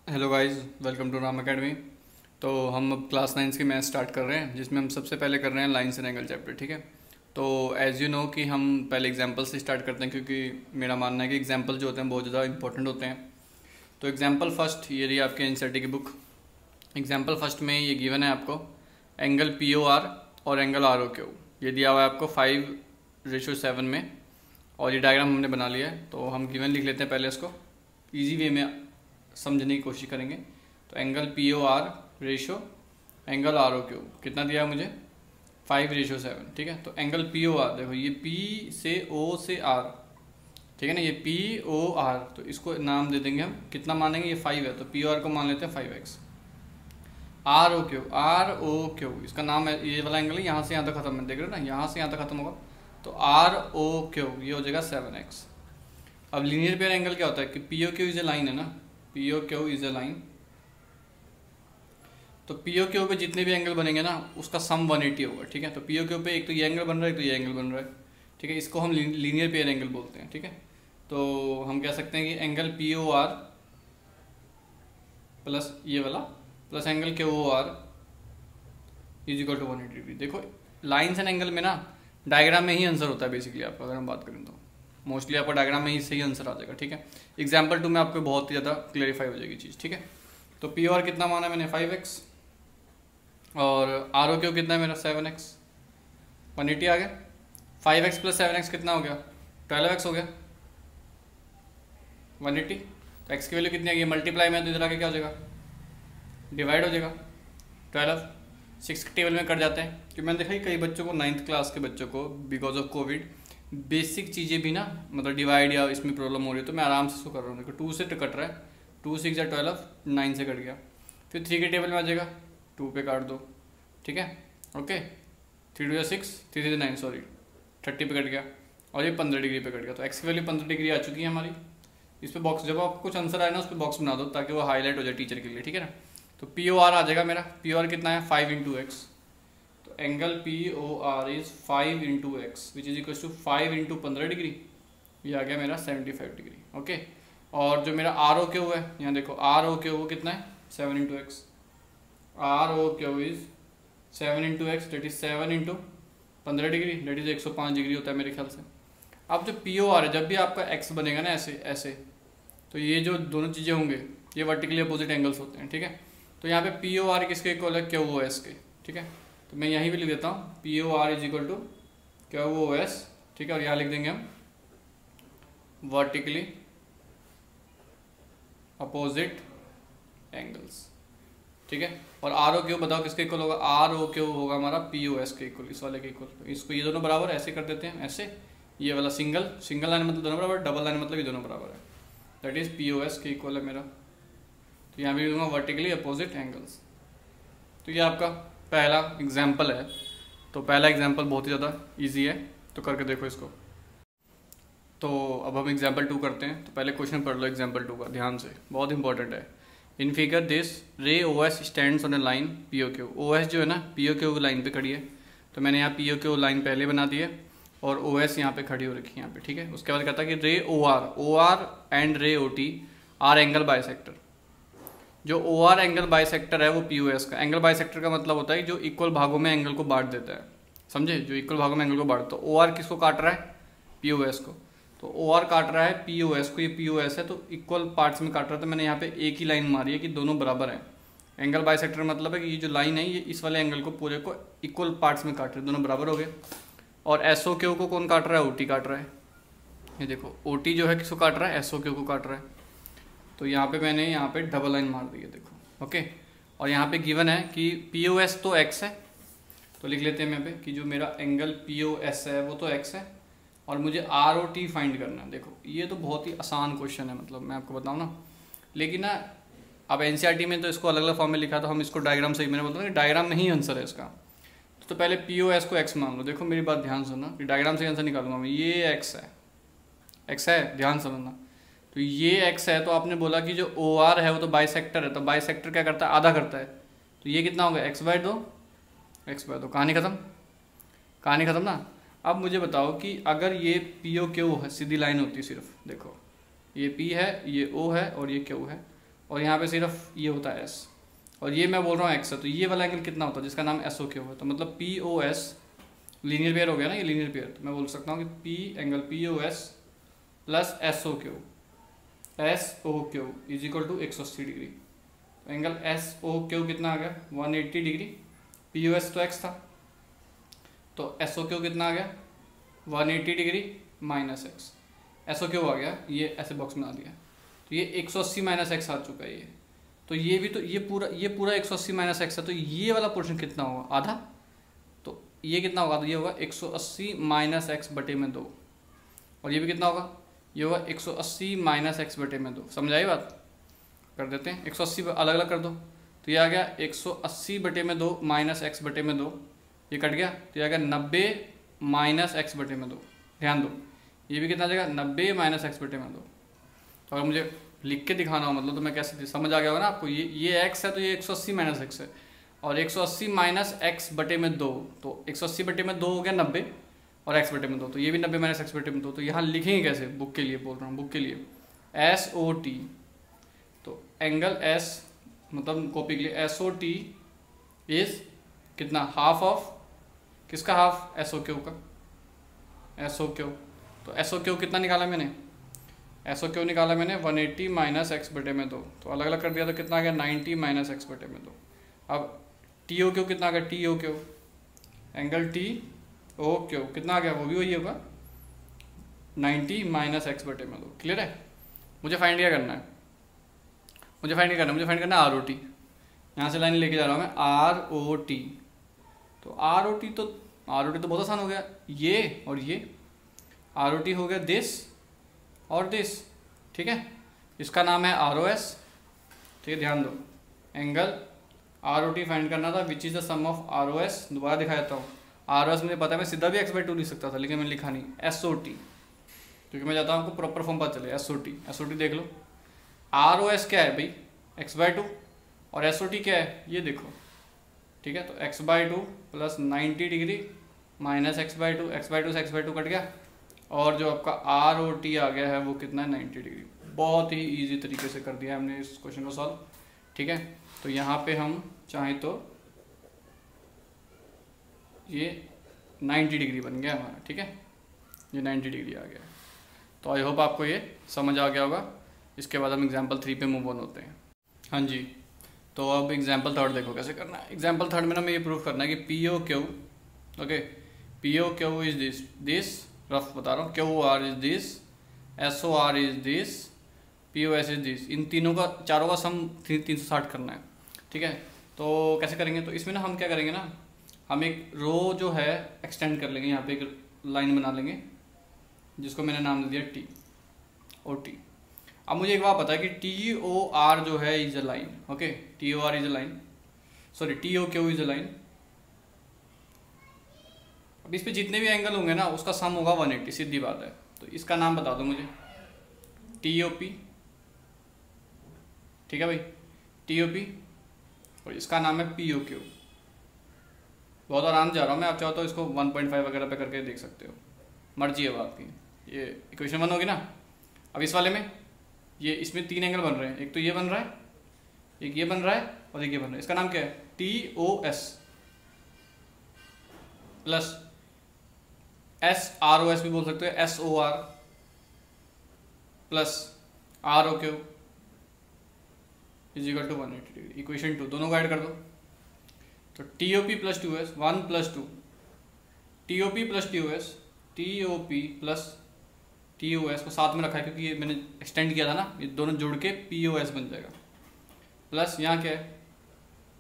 Hello guys, welcome to Ram academy. तो हम अब क्लास 9 की मैथ स्टार्ट कर रहे हैं, जिसमें हम सबसे पहले कर रहे हैं लाइन्स एंड एंगल चैप्टर। ठीक है, तो एज़ यू नो कि हम पहले एग्जांपल से स्टार्ट करते हैं, क्योंकि मेरा मानना है कि एग्जांपल जो होते हैं बहुत ज़्यादा इंपॉर्टेंट होते हैं। तो एग्जांपल फर्स्ट, ये रही आपके एनसीईआरटी की बुक। एग्जांपल फर्स्ट में ये गिवन है आपको एंगल POR और एंगल ROQ। ये दिया हुआ है आपको 5:7 में, और ये डायग्राम हमने बना लिया है। तो हम गिवन लिख लेते हैं पहले, इसको ईजी वे में समझने की कोशिश करेंगे। तो angle POR ratio angle ROQ कितना दिया है मुझे 5:7। ठीक है, तो एंगल POR देखो, ये P से O से R, ठीक है ना, ये POR, तो इसको नाम दे देंगे हम, कितना मानेंगे, ये 5 है तो POR को मान लेते हैं 5x। ROQ इसका नाम है, ये वाला एंगल है, यहाँ से यहाँ तक खत्म है, देख रहे हो ना, यहाँ से यहाँ तक खत्म होगा, तो ROQ ये हो जाएगा 7x। अब लीनियर पेयर एंगल क्या होता है कि POQ इज ए लाइन है ना, POQ इज ए लाइन, तो POQ पे जितने भी एंगल बनेंगे ना उसका सम 180 होगा। ठीक है, तो POQ पे एक तो ये एंगल बन रहा है, एक तो ये एंगल बन रहा है। ठीक है, इसको हम लीनियर पेयर एंगल बोलते हैं। ठीक है, तो हम कह सकते हैं कि एंगल POR प्लस ये वाला plus angle QOR is equal to 180 degree. देखो लाइन्स एंड एंगल में ना डायग्राम में ही आंसर होता है बेसिकली आपका, अगर हम बात करें तो मोस्टली आपका डायग्राम में ही सही आंसर आ जाएगा। ठीक है, एग्जाम्पल 2 में आपको बहुत ही ज़्यादा क्लेरिफाई हो जाएगी चीज़। ठीक है, तो POR कितना माना मैंने 5x, और ROQ कितना है मेरा 7x, 180 आ गया। 5x प्लस 7x कितना हो गया, 12x हो गया, 180। तो x की वैल्यू कितनी आ गई, मल्टीप्लाई में तो इधर आके क्या हो जाएगा, डिवाइड हो जाएगा 12। 6 के टेबल में कट जाते हैं, क्योंकि मैंने देखा कि कई बच्चों को 9th क्लास के बच्चों को बिकॉज ऑफ कोविड बेसिक चीज़ें भी ना, मतलब डिवाइड या इसमें प्रॉब्लम हो रही है, तो मैं आराम से इसको कर रहा हूँ। देखो 2 से कट रहा है, 2 6 या 12, 9 से कट गया। फिर 3 के टेबल में आ जाएगा, 2 पे काट दो। ठीक है, ओके, 3 2 या 6, 3 3 9, सॉरी 30 पे कट गया, और ये 15 डिग्री पे कट गया। तो एक्स की वैल्यू 15 डिग्री आ चुकी है हमारी। इस पर बॉक्स, जब आपको कुछ आंसर आए ना उस पर बॉक्स बना दो ताकि वो हाईलाइट हो जाए टीचर के लिए। ठीक है ना, तो POR आ जाएगा मेरा, POR कितना है 5 × x, तो angle POR is 5 × x which is equal to 5 × 15 degree, ये आ गया मेरा 75 डिग्री। ओके, और जो मेरा ROQ है, यहाँ देखो ROQ वो कितना है 7 × x, ROQ is 7 × x, that is 7 × 15 degree, that is 105 degree होता है मेरे ख्याल से। अब जो POR है, जब भी आपका x बनेगा ना ऐसे ऐसे, तो ये जो दोनों चीज़ें होंगे ये वर्टिकली अपोजिट एंगल्स होते हैं। ठीक है, तो यहाँ पे POR किसके इक्वल है, QoS के। ठीक है, तो मैं यहीं भी लिख देता हूँ POR is equal to QoS। ठीक है, और यहाँ लिख देंगे हम वर्टिकली अपोजिट एंगल्स। ठीक है, और ROQ बताओ किसके इक्वल होगा, ROQ होगा हमारा POS के इक्वल, इस वाले के इक्वल। तो इसको ये दोनों बराबर ऐसे कर देते हैं, ऐसे, ये वाला सिंगल लाइन मतलब दोनों बराबर, डबल लाइन मतलब ये दोनों बराबर है, दैट इज POS के इक्वल है मेरा। तो यहाँ भी दूंगा वर्टिकली अपोजिट एंगल्स। तो ये आपका पहला एग्जाम्पल है। तो पहला एग्जाम्पल बहुत ही ज़्यादा इजी है, तो करके देखो इसको। तो अब हम एग्जाम्पल 2 करते हैं। तो पहले क्वेश्चन पढ़ लो एग्जाम्पल 2 का ध्यान से, बहुत इंपॉर्टेंट है। इन फिगर दिस रे OS stands on A line POQ। OS जो है ना POQ की लाइन पे खड़ी है, तो मैंने यहाँ POQ लाइन पहले बना दी है और OS यहाँ पे खड़ी हो रखी है यहाँ पे। ठीक है, उसके बाद कहता है कि रे OR एंड रे OT आर एंगल बाइसेक्टर। जो OR एंगल बाइसेक्टर है वो POS का। एंगल बाइसेक्टर का मतलब होता है जो इक्वल भागों में एंगल को बांट देता है, समझे, जो इक्वल भागों में एंगल को बांट। तो OR किसको काट रहा है, POS को। तो OR काट रहा है POS को, ये POS है, तो इक्वल पार्ट्स में काट रहा है। तो मैंने यहाँ पे एक ही लाइन मारी है कि दोनों बराबर हैं। एंगल बाइसेक्टर मतलब है कि ये जो लाइन है ये इस वाले एंगल को पूरे को इक्वल पार्ट्स में काट रहे हैं, दोनों बराबर हो गए। और SOQ को कौन काट रहा है, OT काट रहा है। ये देखो OT जो है किसको काट रहा है, SOQ को काट रहा है। तो यहाँ पे मैंने यहाँ पे डबल लाइन मार दी है, देखो। ओके, और यहाँ पे गिवन है कि POS तो x है, तो लिख लेते हैं यहाँ पे कि जो मेरा एंगल POS है वो तो x है, और मुझे ROT फाइंड करना है। देखो ये तो बहुत ही आसान क्वेश्चन है, मतलब मैं आपको बताऊँ ना, लेकिन ना अब NCERT में तो इसको अलग अलग फॉर्म में लिखा, तो हम इसको डायग्राम से ही, मैंने बोलता हूँ कि डायग्राम में ही आंसर है इसका। तो पहले POS को x मान लो। देखो मेरी बात ध्यान सुनना, कि डायग्राम से आंसर निकालूंगा मैं। ये x है, ध्यान समझना। तो ये x है, तो आपने बोला कि जो OR है वो तो बाइसेक्टर है, तो बाइसेक्टर क्या करता है, आधा करता है। तो ये कितना होगा, x/2, x/2। कहानी खत्म ना। अब मुझे बताओ कि अगर ये POQ है, सीधी लाइन होती है सिर्फ, देखो ये P है, ये O है और ये Q है, और यहाँ पे सिर्फ ये होता है एस, और ये मैं बोल रहा हूँ एक्स है, तो ये वाला एंगल कितना होता है जिसका नाम एस ओ क्यू है, तो मतलब P O S linear pair हो गया ना, ये लीनियर पेयर, तो मैं बोल सकता हूँ कि P angle P O S plus S O Q is equal to 180 degree. Angle S O Q कितना आ गया 180 डिग्री, पी ओ एस तो एक्स था, तो एस ओ क्यू कितना आ गया 180 डिग्री माइनस एक्स, एस ओ क्यू आ गया, ये ऐसे बॉक्स बना दिया, तो ये 180 माइनस एक्स आ चुका है ये, तो ये भी तो ये पूरा 180 माइनस एक्स है, तो ये वाला पोर्शन कितना होगा आधा, तो ये कितना होगा, तो ये होगा 180 माइनस एक्स बटे में 2, और ये भी कितना होगा, ये होगा 180 माइनस एक्स बटे में 2। समझ आई बात, कर देते हैं 180 अलग अलग कर दो, तो ये आ गया 180 बटे में 2 माइनस एक्स बटे में 2, ये कट गया, तो ये आ गया 90 माइनस एक्स बटे में 2। ध्यान दो ये भी कितना आ जाएगा 90 माइनस एक्स बटे में 2। तो अगर मुझे लिख के दिखाना हो मतलब तो मैं कैसे, समझ आ गया होगा ना आपको, ये एक्स है तो ये 180 माइनस एक्स है, और 180 माइनस एक्स बटे में 2, तो 180 बटे में 2 हो गया 90, और एक्स बटे में 2, तो ये भी 90 माइनस एक्स बटे में 2। तो यहाँ लिखेंगे कैसे, बुक के लिए बोल रहा हूँ, बुक के लिए एस ओ टी, तो एंगल एस मतलब कॉपी के लिए एस ओ टी इज कितना, हाफ ऑफ किसका, हाफ एस ओ क्यू का, एस ओ क्यू, तो एस ओ क्यू कितना निकाला मैंने, एस ओ क्यू निकाला मैंने 180 माइनस एक्स बटे में 2, तो अलग अलग कर दिया तो कितना आ गया 90 माइनस एक्स बटे में 2। अब टी ओ क्यू कितना आ गया, T O Q angle T O Q कितना आ गया, वो भी वही होगा 90 माइनस एक्स बटे में 2। क्लियर है, मुझे फाइंड क्या करना है, मुझे फाइंड करना है आर ओ टी, यहाँ से लाइन लेके जा रहा हूँ मैं आर ओ टी, तो आर ओ टी तो बहुत आसान हो गया, ये और ये आर ओ टी हो गया दिस और दिस, ठीक है, इसका नाम है आर ओ एस, ठीक है, ध्यान दो, angle R O T find करना था which is the sum of R O S. दोबारा दिखा देता हूँ, आर ओ एस मुझे पता है मैं सीधा भी x/2 लिख सकता था, लेकिन मैंने लिखा नहीं, एस ओ टी, क्योंकि मैं चाहता हूँ आपको प्रॉपर फॉर्म पता चले, एस ओ टी देख लो, आर ओ एस क्या है भाई x/2, और एस ओ टी क्या है ये देखो, ठीक है, तो x/2 plus 90 degree minus x/2, x/2 से x/2 कट गया, और जो आपका आर ओ टी आ गया है वो कितना है 90 डिग्री। बहुत ही इजी तरीके से कर दिया हमने इस क्वेश्चन को सॉल्व, ठीक है। तो यहाँ पे हम चाहें तो ये 90 डिग्री बन गया हमारा, ठीक है, ये 90 डिग्री आ गया। तो आई होप आपको ये समझ आ गया होगा। इसके बाद हम एग्जाम्पल 3 पे मूव ऑन होते हैं। हाँ जी, तो अब एग्जाम्पल 3 देखो कैसे करना है। एग्जाम्पल 3 में ना हमें ये प्रूफ करना है कि P O Q, okay, P O Q is this rough बता रहा हूँ, Q R is this, S O R is this, P O S is this, इन तीनों का चारों का सम 360 करना है, ठीक है। तो कैसे करेंगे, तो इसमें ना हम क्या करेंगे ना, हम एक रो जो है एक्सटेंड कर लेंगे, यहाँ पे एक लाइन बना लेंगे जिसको मैंने नाम दे दिया टी ओ टी। अब मुझे एक बात पता है कि टी ओ आर जो है is a line, okay, T O R is a line, sorry T O Q is a line. अब इस पे जितने भी एंगल होंगे ना उसका सम होगा 180, सीधी बात है। तो इसका नाम बता दो मुझे, टी ओ पी, ठीक है भाई, टी ओ पी, और इसका नाम है पी ओ क्यू। बहुत आराम जा रहा हूँ मैं, आप चाहो तो इसको 1.5 वगैरह पे करके देख सकते हो, मर्जी है आपकी। ये इक्वेशन 1 होगी ना। अब इस वाले में ये इसमें 3 एंगल बन रहे हैं, एक तो ये बन रहा है, एक ये बन रहा है, और एक ये बन रहा है। इसका नाम क्या है, T O S plus S R O S भी बोल सकते हो, S O R plus R O Q is equal to 180 degree. Equation 2 दोनों को ऐड कर दो, तो T O P plus two S 1 plus 2, T O P plus T O S, T O P plus T O S को साथ में रखा है क्योंकि ये मैंने एक्सटेंड किया था ना, ये दोनों जुड़ के पी ओ एस बन जाएगा। प्लस यहाँ क्या है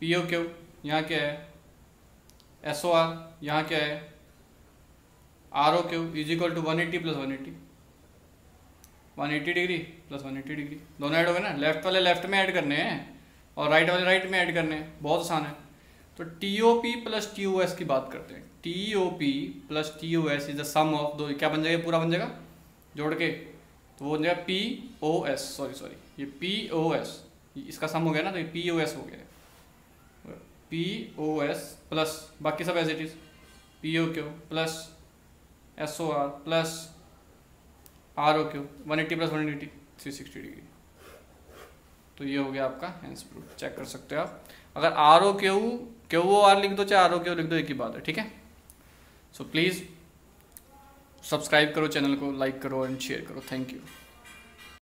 पी ओ क्यू, यहाँ क्या है एस ओ आर, यहाँ क्या है R O Q is equal to 180 plus 180, 180 degree plus 180 degree. दोनों ऐड हो गए ना, लेफ्ट वाले लेफ्ट में ऐड करने हैं और राइट वाले राइट में ऐड करने हैं, बहुत आसान है। तो T O P plus T O S की बात करते हैं। T O P plus T O S is the sum of दो, क्या बन जाएगा, पूरा बन जाएगा जोड़ के, तो वो बन जाएगा पी ओ एस, सॉरी ये पी ओ एस, इसका सम हो गया ना, तो ये पी ओ एस हो गया, पी ओ एस प्लस बाकी सब as it is, P O Q plus S O R plus R O Q, 180 plus 180 360 degree. तो ये हो गया आपका हेंस प्रूफ, चेक कर सकते हो आप। अगर R O Q O R लिख दो चाहे आर ओ क्यू लिख दो, एक ही बात है, ठीक है। सो प्लीज़ सब्सक्राइब करो चैनल को, लाइक करो एंड शेयर करो। Thank you.